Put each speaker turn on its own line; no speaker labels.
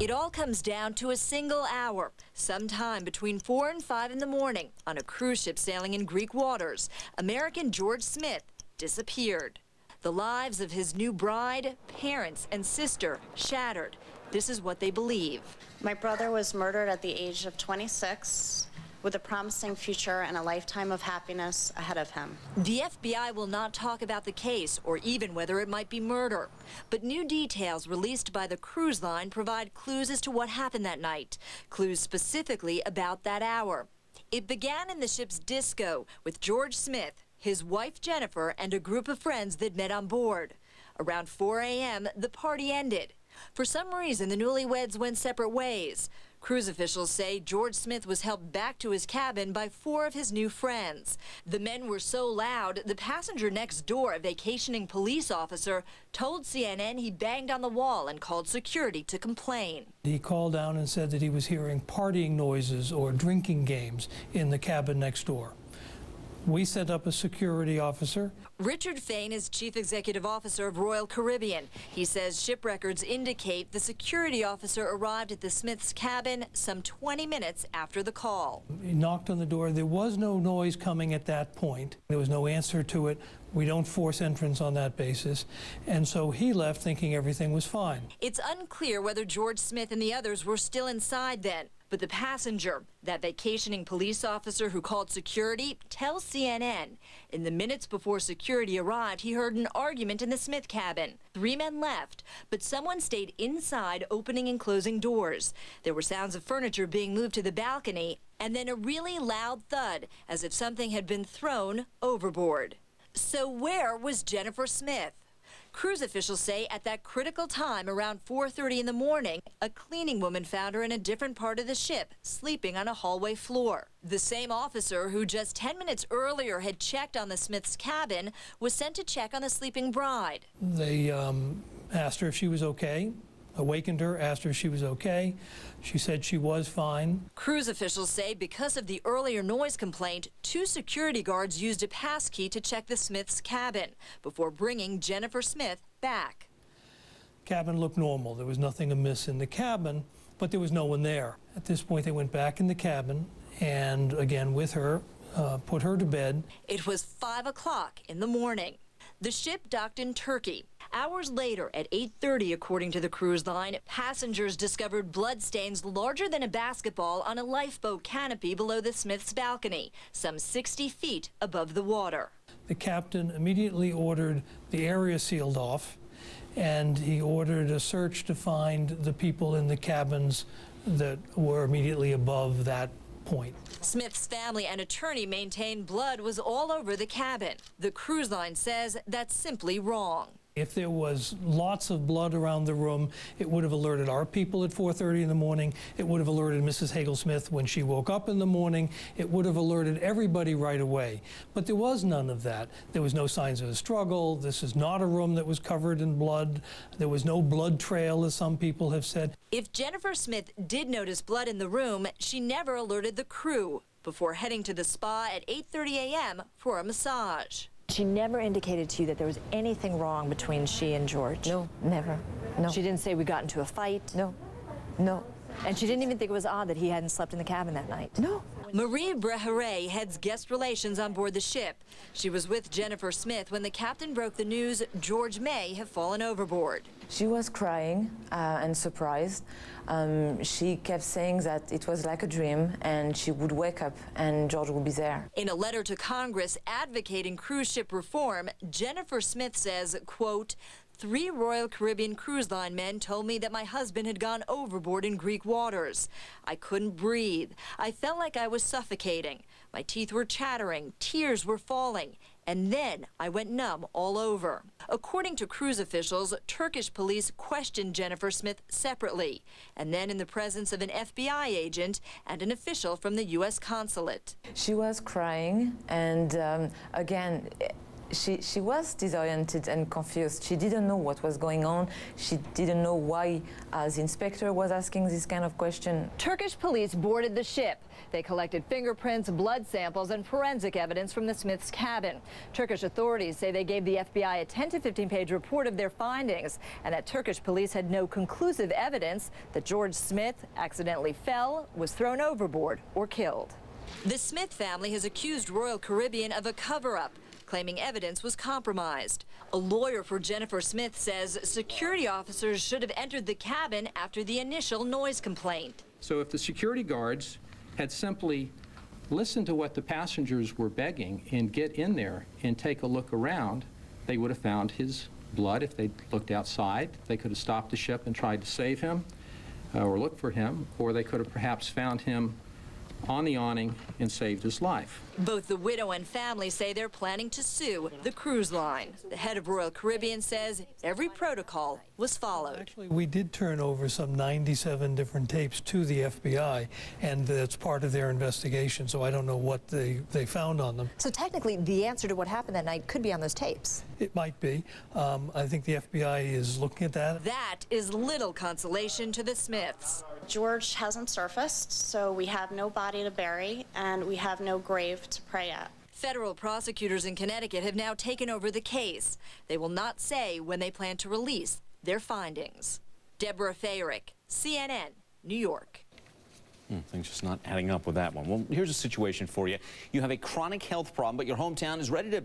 It all comes down to a single hour, sometime between 4 and 5 in the morning, on a cruise ship sailing in Greek waters. American George Smith disappeared. The lives of his new bride, parents, and sister shattered. This is what they believe.
My brother was murdered at the age of 26 with a promising future and a lifetime of happiness ahead of him.
The FBI will not talk about the case or even whether it might be murder. But new details released by the cruise line provide clues as to what happened that night, clues specifically about that hour. It began in the ship's disco with George Smith, his wife Jennifer, and a group of friends that met on board. Around 4 a.m., the party ended. For some reason, the newlyweds went separate ways. Cruise officials say George Smith was helped back to his cabin by 4 of his new friends. The men were so loud, the passenger next door, a vacationing police officer, told CNN he banged on the wall and called security to complain.
He called down and said that he was hearing partying noises or drinking games in the cabin next door. We sent up a security officer.
Richard Fain is Chief Executive Officer of Royal Caribbean. He says ship records indicate the security officer arrived at the Smiths' cabin some 20 minutes after the call.
He knocked on the door. There was no noise coming at that point. There was no answer to it. We don't force entrance on that basis. And so he left thinking everything was fine.
It's unclear whether George Smith and the others were still inside then. But the passenger, that vacationing police officer who called security, tells CNN in the minutes before security arrived, he heard an argument in the Smith cabin. 3 men left, but someone stayed inside, opening and closing doors. There were sounds of furniture being moved to the balcony, and then a really loud thud, as if something had been thrown overboard. So where was Jennifer Smith? Cruise officials say at that critical time, around 4:30 in the morning, a cleaning woman found her in a different part of the ship, sleeping on a hallway floor. The same officer who just 10 minutes earlier had checked on the Smiths' cabin was sent to check on the sleeping bride.
They asked her if she was okay, awakened her, asked her if she was okay. She said she was fine.
Cruise officials say because of the earlier noise complaint, 2 security guards used a passkey to check the Smiths' cabin before bringing Jennifer Smith back.
Cabin looked normal. There was nothing amiss in the cabin, but there was no one there. At this point, they went back in the cabin and, again, with her, put her to bed.
It was 5 o'clock in the morning. The ship docked in Turkey. Hours later, at 8:30, according to the cruise line, passengers discovered bloodstains larger than a basketball on a lifeboat canopy below the Smiths' balcony, some 60 feet above the water.
The captain immediately ordered the area sealed off, and he ordered a search to find the people in the cabins that were immediately above that point.
Smith's family and attorney maintain blood was all over the cabin. The cruise line says that's simply wrong.
If there was lots of blood around the room, it would have alerted our people at 4:30 in the morning. It would have alerted Mrs. Hagel-Smith when she woke up in the morning. It would have alerted everybody right away. But there was none of that. There was no signs of a struggle. This is not a room that was covered in blood. There was no blood trail, as some people have said.
If Jennifer Smith did notice blood in the room, she never alerted the crew before heading to the spa at 8:30 a.m. for a massage.
She never indicated to you that there was anything wrong between she and George?
No, never. No.
She didn't say we got into a fight?
No. No.
And she didn't even think it was odd that he hadn't slept in the cabin that night?
No.
Marie Brehere heads guest relations on board the ship. She was with Jennifer Smith when the captain broke the news George may have fallen overboard.
She was crying and surprised. She kept saying that it was like a dream and she would wake up and George would be there.
In a letter to Congress advocating cruise ship reform, Jennifer Smith says, quote, 3 Royal Caribbean Cruise Line men told me that my husband had gone overboard in Greek waters. I couldn't breathe. I felt like I was suffocating. My teeth were chattering, tears were falling, and then I went numb all over. According to cruise officials, Turkish police questioned Jennifer Smith separately, and then in the presence of an FBI agent and an official from the U.S. consulate.
She was crying and again, she was disoriented and confused. She didn't know what was going on. She didn't know why the inspector was asking this kind of question.
Turkish police boarded the ship. They collected fingerprints, blood samples, and forensic evidence from the Smiths' cabin. Turkish authorities say they gave the FBI a 10 to 15-page report of their findings, and that Turkish police had no conclusive evidence that George Smith accidentally fell, was thrown overboard, or killed. The Smith family has accused Royal Caribbean of a cover-up, claiming evidence was compromised. A lawyer for Jennifer Smith says security officers should have entered the cabin after the initial noise complaint.
So if the security guards had simply listened to what the passengers were begging and get in there and take a look around, they would have found his blood. If they looked outside, they could have stopped the ship and tried to save him or look for him, or they could have perhaps found him on the awning and saved his life.
Both the widow and family say they're planning to sue the cruise line. The head of Royal Caribbean says every protocol was followed.
Actually, we did turn over some 97 different tapes to the FBI, and that's part of their investigation, so I don't know what they found on them.
So technically, the answer to what happened that night could be on those tapes.
It might be. I think the FBI is looking at that.
That is little consolation to the Smiths.
George hasn't surfaced, so we have no body to bury, and we have no grave to pray at.
Federal prosecutors in Connecticut have now taken over the case. They will not say when they plan to release their findings. Deborah Fayrick, CNN, New York.
Things just not adding up with that one. Well, here's a situation for you. You have a chronic health problem, but your hometown is ready to